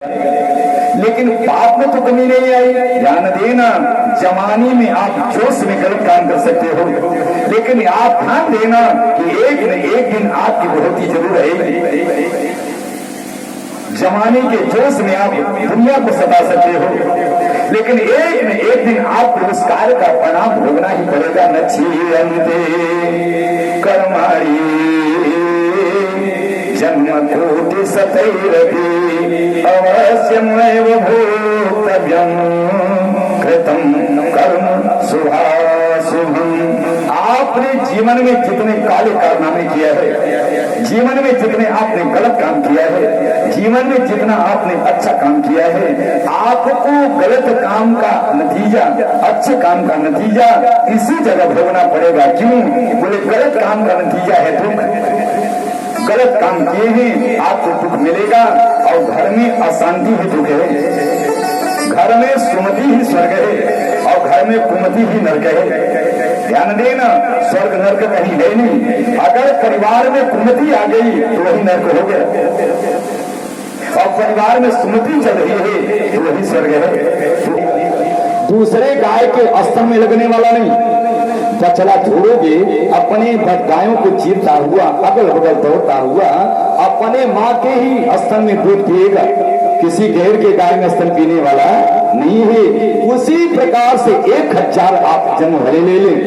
लेकिन पाप में तो कमी नहीं आई। ध्यान देना, जवानी में आप जोश में गलत काम कर सकते हो, लेकिन आप ध्यान देना कि एक न एक दिन आपकी बढ़ोतरी जरूर रहेगी। जवानी के जोश में आप दुनिया को सता सकते हो, लेकिन एक न एक दिन आपको उस कार्य का परिणाम भोगना ही पड़ेगा। न छीयन्ते कर्माणि जन्म कोटि सतैरपि अवश्यमेव भोक्तव्यं कृतं कर्म शुभाशुभम्। आपने जीवन में जितने काले कारनामे किया है, जीवन में जितने आपने गलत काम किया है, जीवन में जितना आपने अच्छा काम किया है, आपको गलत काम का नतीजा अच्छे काम का नतीजा इसी जगह भोगना पड़ेगा। क्यों? बोले गलत काम का नतीजा है दुख। गलत काम किए हैं आपको दुख मिलेगा, और घर में अशांति ही दुख है, घर में सुमति ही स्वर्ग है, और घर में कुमति ही नरक है। ध्यान देना, स्वर्ग नरक कहीं है नहीं। अगर परिवार में कुमति आ गई तो वही नरक हो गया, और परिवार में सुमति चल रही है तो वही स्वर्ग है। दूसरे गाय के अस्तर में लगने वाला नहीं। बछड़ा छोड़ोगे, अपने गायों को चीरता हुआ अगल बगल दौड़ता हुआ अपने माँ के ही स्तन में दूध पिएगा, किसी गैर के गाय में स्तन पीने वाला नहीं है। उसी प्रकार से 1000 आप जन्म भले ले लें,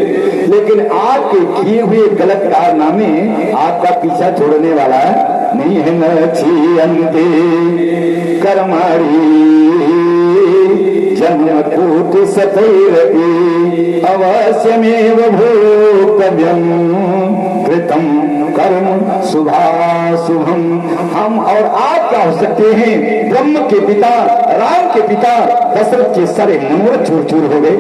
लेकिन आपके किए हुए गलत कारनामे आपका पीछा छोड़ने वाला नहीं है। न छीयन्ते कर्माणि जन्म कोटि सतैरपि अवश्यमेव भोक्तव्यं कृतं कर्म शुभाशुभम्। हम और आप क्या हो सकते हैं? ब्रह्म के पिता, राम के पिता दशरथ के सारे मनोरथ चूर चूर हो गए।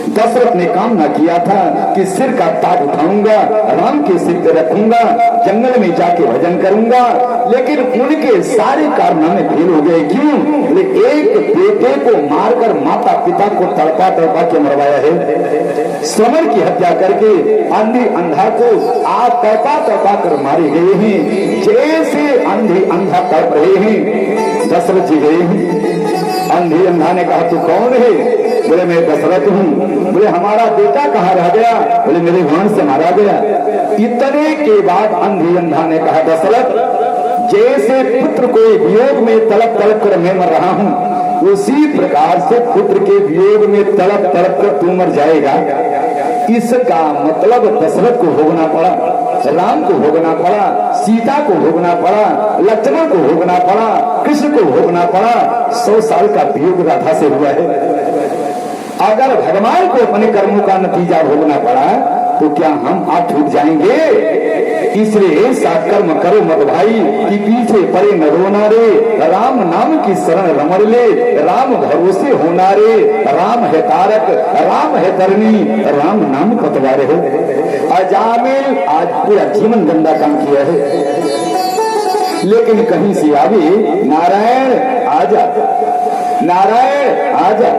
दशरथ ने कामना किया था कि सिर का ताज उठाऊंगा, राम के सिर पे रखूंगा, जंगल में जाके भजन करूंगा, लेकिन उनके सारे कारनामे फेल हो गए। क्यों? एक बेटे को मारकर माता पिता को तड़पा तड़पा के मरवाया है। श्रवण की हत्या करके अंधी अंधा को आप तड़पा तड़पा कर मारे गए हैं। जैसे अंधी अंधा तड़प रहे हैं, दशरथ जी गए हैं। अंधी अंधा ने कहा तू कौन है? बोले मैं दशरथ हूँ। बोले हमारा बेटा कहाँ रह गया? बोले मेरे भाण से मारा गया। इतने के बाद अंधी अंधा ने कहा दशरथ, जैसे पुत्र को वियोग में तड़प तड़प कर मैं मर रहा हूँ, उसी प्रकार से पुत्र के वियोग में तड़प तड़प कर तू मर जाएगा। इसका मतलब दशरथ को भोगना पड़ा, राम को भोगना पड़ा, सीता को भोगना पड़ा, लक्ष्मण को भोगना पड़ा, कृष्ण को भोगना पड़ा। 100 साल का वियोग राधा से हुआ है। अगर भगवान को अपने कर्मों का नतीजा भोगना पड़ा तो क्या हम आप छूट जाएंगे? इसलिए सत्कर्म करो मत भाई, कि पीछे पड़े न रोना रे, राम नाम की शरण रमण ले, राम भरोसे होना रे, राम है तारक, राम है तरनी, राम नाम पतवारे हो। अजामिल आज पूरा जीवन गंदा काम किया है, लेकिन कहीं से आवे नारायण आजा, नारायण आजा,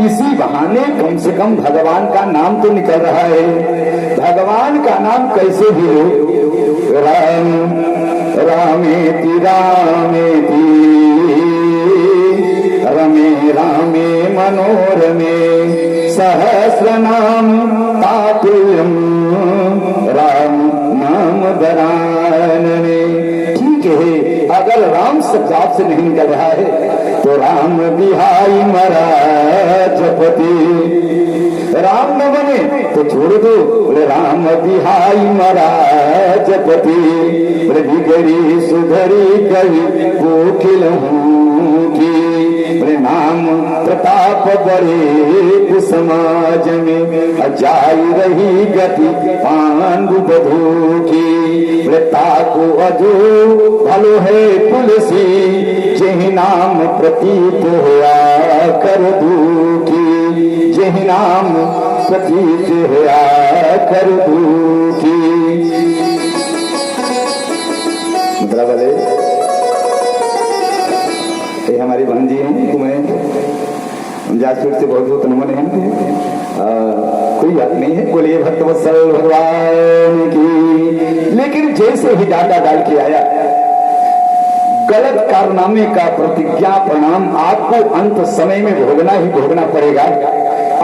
इसी बहाने कम से कम भगवान का नाम तो निकल रहा है। भगवान का नाम कैसे भी लो, राम रामेति रामेति रमे रामे मनोरमे सहस्रनाम तातुल्यम राम नाम दरानने। ठीक है, अगर राम शब्द आपसे नहीं निकल रहा है तो राम बिहाई मरा जपति, राम न बने तो छोड़ दो। बोले राम बिहाई मरा जपति, बोले बिगड़ी सुधरी कवि कोकिल हूँ की, बोले नाम प्रताप बड़े समाज में जाई रही गति पांडु बधू की, बोले ताको अजो भलो है तुलसी, जेहि नाम प्रतीत होया कर दुखी, जेहि नाम प्रतीत होया कर दुखी। मतलब ये हमारी बहन जी हैं, तुम्हें जाजपुर से बहुत बहुत नमन है। कोई बात नहीं है, बोलिए भक्तवत्सल भगवान की। लेकिन जैसे ही डांटा डाल के आया, गलत कारनामे का प्रतिज्ञा परिणाम आपको अंत समय में भोगना ही भोगना पड़ेगा।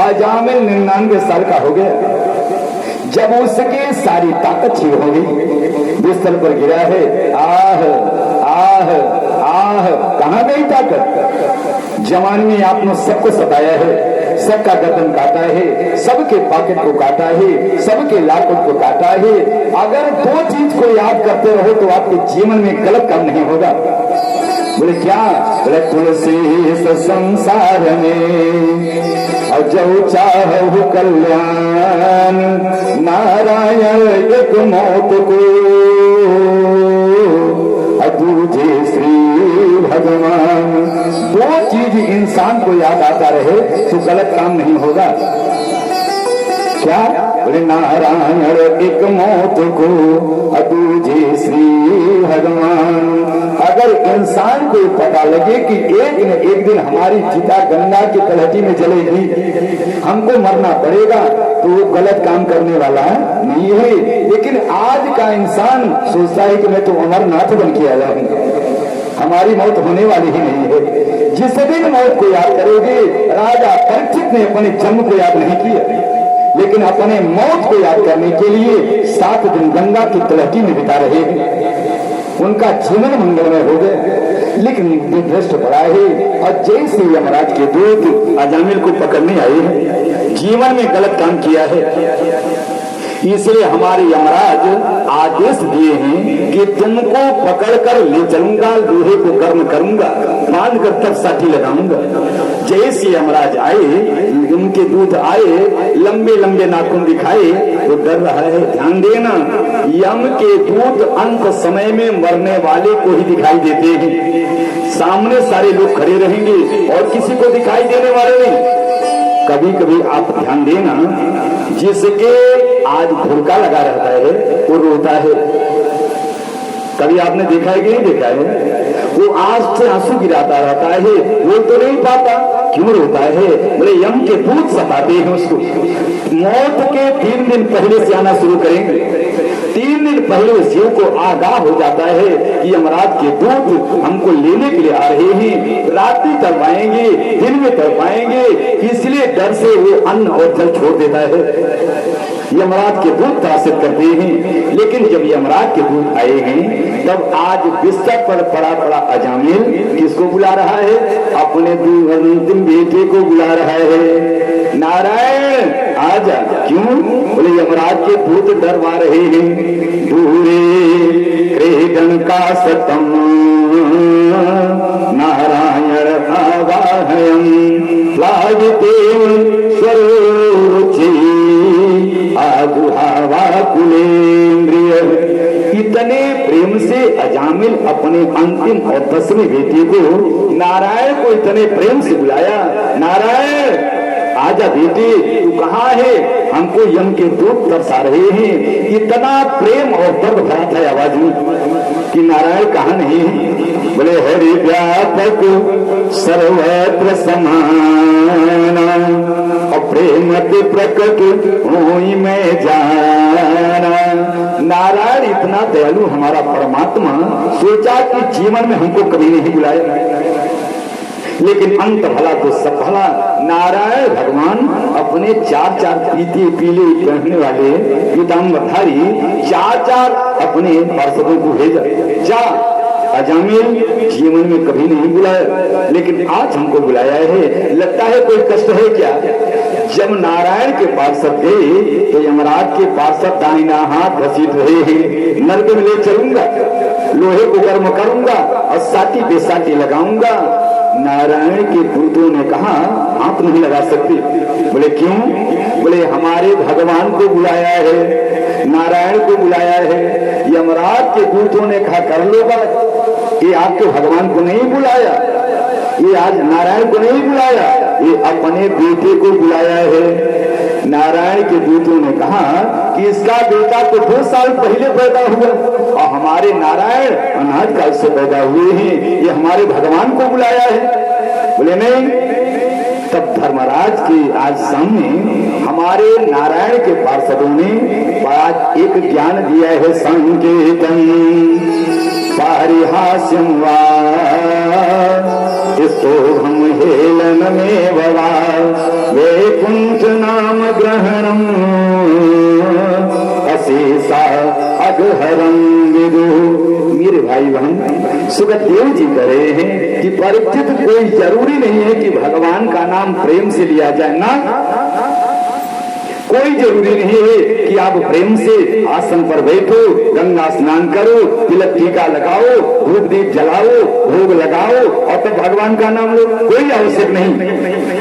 अजामिल 99 साल का हो गया, जब उसके सारी ताकत छीन हो गई, बिस्तर पर गिरा है। आह आह आह, कहां गई ताकत? जवानी में आपने सबको सताया है, सबका गर्दन काटा है, सबके पॉकेट को काटा है, सबके लाखों को काटा है। अगर दो चीज को याद करते रहो तो आपके जीवन में गलत काम नहीं होगा। बोले क्या? बोले तुलसी इस संसार में और जो चाहो कल्याण, नारायण एक मौत को दूजे श्री भगवान। दो चीज इंसान को याद आता रहे तो गलत काम नहीं होगा। क्या? बोले नारायण एक मौत को दूजे श्री भगवान। अगर इंसान को पता लगे कि एक न एक दिन हमारी चिता गंगा की तलहटी में जलेगी, हमको मरना पड़ेगा, तो वो गलत काम करने वाला नहीं है। लेकिन आज का इंसान सोचता है कि मैं तो अमरनाथ बन के आया हूं, हमारी मौत होने वाली ही नहीं है। जिस दिन मौत को याद करोगे, राजा परीक्षित ने अपने जन्म को याद नहीं किया, लेकिन अपने मौत को याद करने के लिए 7 दिन गंगा की तलहटी में बिता रहे हैं। उनका जीवन मंगलमय हो गया, लेकिन भ्रष्ट पड़ा है। और जैसे यमराज के दूत अजामिल को पकड़ने आए हैं, जीवन में गलत काम किया है, इसलिए हमारे यमराज आदेश दिए हैं कि तुमको पकड़कर ले चलूंगा, लोहे को गर्म करूंगा, बांध कर तब साठी लगाऊंगा। जैसे यमराज आए, उनके दूत आए, लंबे लंबे नाखून दिखाए, तो डर रहा है। ध्यान देना, यम के दूत अंत समय में मरने वाले को ही दिखाई देते हैं। सामने सारे लोग खड़े रहेंगे और किसी को दिखाई देने वाले नहीं। कभी कभी आप ध्यान देना, जिसके आज भूलका लगा रहता है वो रोता है। कभी आपने देखा है कि नहीं देखा है? वो आंख से आंसू गिराता रहता है, वो तो नहीं पाता। क्यों रोता है? बोले यम के दूत सताते हैं उसको। मौत के 3 दिन पहले से आना शुरू करेंगे। 3 दिन पहले शिव को आगाह हो जाता है कि यमराज के दूत हमको लेने के लिए आ रहे हैं। रात्रि तड़पाएंगे, दिन में तड़पाएंगे, इसलिए डर से वो अन्न और जल छोड़ देता है। यमराज के दूत त्रासित करते हैं। लेकिन जब यमराज के दूत आए हैं, तब आज बिस्तर पर पड़ा अजामिल किसको बुला रहा है? अपने अंतिम बेटे को बुला रहा है। नारायण आजा। क्यों? बोले यमराज के दूत डरवा रहे हैं। दूरे क्रीडन का सतम नारायण आवाहयम लागते स्वरूचि आगुहावा कुलेन्द्रिय। इतने प्रेम से अजामिल अपने अंतिम और 10वें बेटे को, नारायण को इतने प्रेम से बुलाया। नारायण आजा बेटे, तू कहाँ है? हमको यम के दूत तरसा रहे हैं। इतना प्रेम और दर्द भरा था आवाज में कि नारायण कहाँ नहीं है। बोले हरि व्यापक सर्वत्र समान और प्रेम प्रकट होई में जाना। नारायण इतना दयालु हमारा परमात्मा सोचा कि जीवन में हमको कभी नहीं बुलाया, लेकिन अंत भला तो सब भला। नारायण भगवान अपने 4 पीले पहनने वाले पीताम्बरधारी 4 अपने पार्षदों को भेजा। जा अजामिल जीवन में कभी नहीं बुलाया, लेकिन आज हमको बुलाया है। लगता है कोई कष्ट है क्या? जब नारायण के पार्षद गए तो यमराज के पार्षद दाहिना हाथ घसीट रहे हैं। नरक में ले चलूंगा, लोहे को गर्म करूंगा और साटी पे साटी लगाऊंगा। नारायण के दूतों ने कहा हाथ नहीं लगा सकते। बोले क्यों? बोले हमारे भगवान को बुलाया है, नारायण को बुलाया है। यमराज के दूतों ने कहा कर लो बात, ये आपके भगवान को नहीं बुलाया, ये आज नारायण को नहीं बुलाया, ये अपने बेटे को बुलाया है। नारायण के दूतों ने कहा कि इसका बेटा तो 2 साल पहले पैदा हुआ और हमारे नारायण अनाज काल से पैदा हुए हैं, ये हमारे भगवान को बुलाया है। बोले नहीं। तब धर्मराज के आज सामने हमारे नारायण के पार्षदों ने आज एक ज्ञान दिया है, संकेतन पारिहास्यम वा स्तोभम हेलन में भवा वैकुंठ नाम ग्रहणम अशेषा अघहरम विदु। मेरे भाई बहन, सुखदेव जी कह रहे हैं कि परिचित कोई जरूरी नहीं है कि भगवान का नाम प्रेम से लिया जाए ना, कोई जरूरी नहीं है कि आप प्रेम से आसन पर बैठो, गंगा स्नान करो, तिलक टीका लगाओ, धूप दीप जलाओ, भोग लगाओ और तब भगवान का नाम लो, कोई आवश्यक नहीं।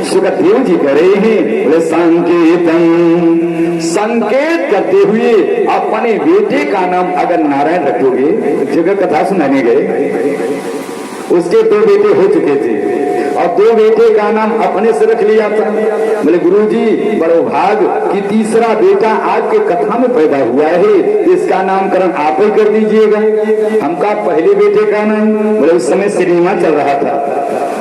सुखदेव जी कह रहे हैं संकेतन, संकेत करते हुए अपने बेटे का नाम अगर नारायण रखोगे, जगह कथा सुनाने गए, उसके 2 बेटे हो चुके थे और 2 बेटे का नाम अपने से रख लिया था। बोले गुरुजी बड़ो भाग कि तीसरा बेटा आपके कथा में पैदा हुआ है, इसका नामकरण आप ही कर दीजिएगा। हमका पहले बेटे का नाम, बोले उस समय सिनेमा चल रहा था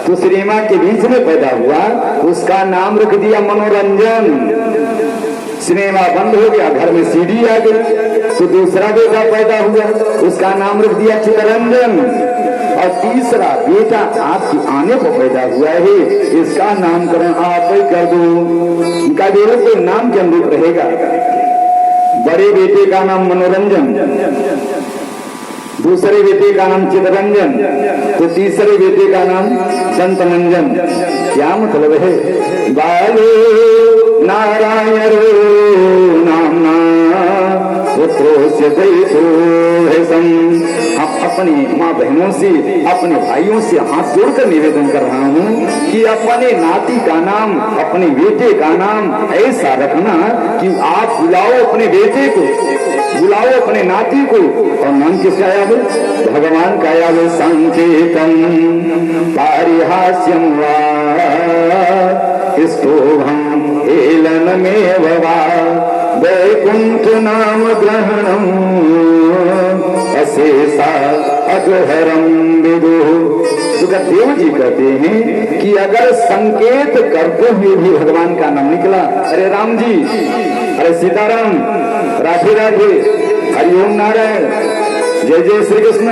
तो सिनेमा के बीच में पैदा हुआ, उसका नाम रख दिया मनोरंजन। सिनेमा बंद हो गया, घर में सीडी आ गई, तो दूसरा बेटा पैदा हुआ, उसका नाम रख दिया चितरंजन। और तीसरा बेटा आपके आने पर पैदा हुआ है, इसका नामकरण आप ही कर दो। इनका बेटा कोई नाम के अनुरूप रहेगा। बड़े बेटे का नाम मनोरंजन, दूसरे बेटे का नाम चितरंजन, तो तीसरे बेटे का नाम संतमंजन। क्या मतलब है? बालो नारायण नामना पुत्रो से हम अपनी माँ बहनों से, अपने भाइयों से हाथ जोड़कर निवेदन कर रहा हूँ कि अपने नाती का नाम, अपने बेटे का नाम ऐसा रखना कि आप बुलाओ अपने बेटे को, बुलाओ अपने नाती को, और नाम किसका याद है? भगवान का याद है। संकेतम पारिहास्यम वा स्तोभम हेलन में भवा वैकुंठ नाम ग्रहणम अशेषा अघहरम विदु। सुखदेव जी कहते हैं कि अगर संकेत करते हुए भी भगवान का नाम निकला, अरे राम जी, अरे सीताराम, राधे राधे, हरिओम नारायण, जय जय श्री कृष्ण,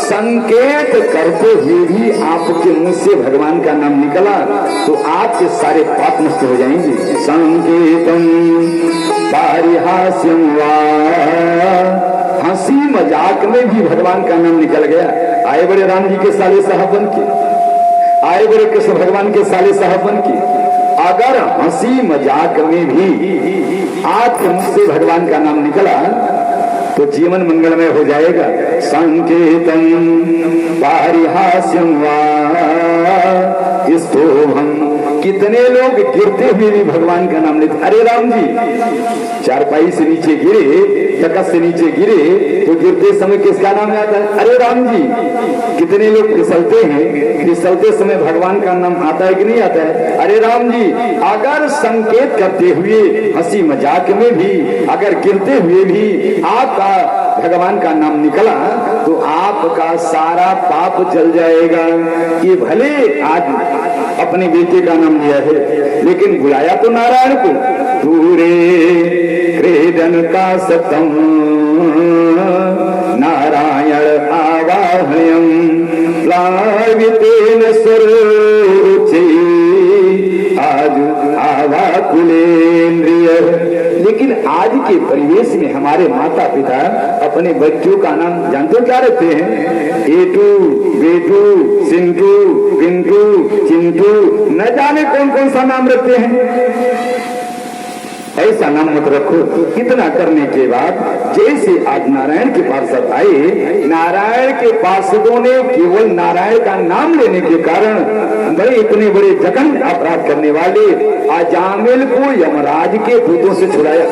संकेत करते हुए भी आपके मुंह से भगवान का नाम निकला तो आपके सारे पाप नष्ट हो जाएंगे। संकेतम पारिहास्यम वा, हंसी मजाक में भी भगवान का नाम निकल गया। आए बड़े राम जी के साले साहब बन के, आए बड़े कृष्ण भगवान के साले साहब बन के, अगर हंसी मजाक में भी आपके मुंह से भगवान का नाम निकला तो जीवन मंगलमय हो जाएगा। संकेतम पारिहास्यम वा स्तोभम। कितने लोग गिरते हुए भी भगवान का नाम लेते। अरे राम जी, चारपाई से नीचे गिरे, तकत से नीचे गिरे तो गिरते समय किसका नाम आता है? अरे राम जी। कितने लोग फिसलते हैं, फिसलते समय भगवान का नाम आता है कि नहीं आता है? अरे राम जी। अगर संकेत करते हुए, हंसी मजाक में भी, अगर गिरते हुए भी आपका भगवान का नाम निकला तो आपका सारा पाप जल जाएगा। ये भले आज अपने बेटे का नाम लिया है लेकिन बुलाया तो नारायण को। दूरे क्रीडन का सतम नारायण आवाहयम प्लावितेन सुरुचि आज आवाकुलेन्द्रिय। लेकिन आज के परिवेश में हमारे माता पिता अपने बच्चों का नाम जानते क्या रखते हैं? एटू, बेटू, सिंटू, पिंटू, चिंटू, न जाने कौन कौन सा नाम रखते हैं। ऐसा नाम मत रखो। इतना करने के बाद जैसे आज नारायण के पार्षद आए, नारायण के पार्षदों ने केवल नारायण का नाम लेने के कारण बड़े इतने बड़े जघन्य अपराध करने वाले अजामिल को यमराज के दूतों से छुड़ाया।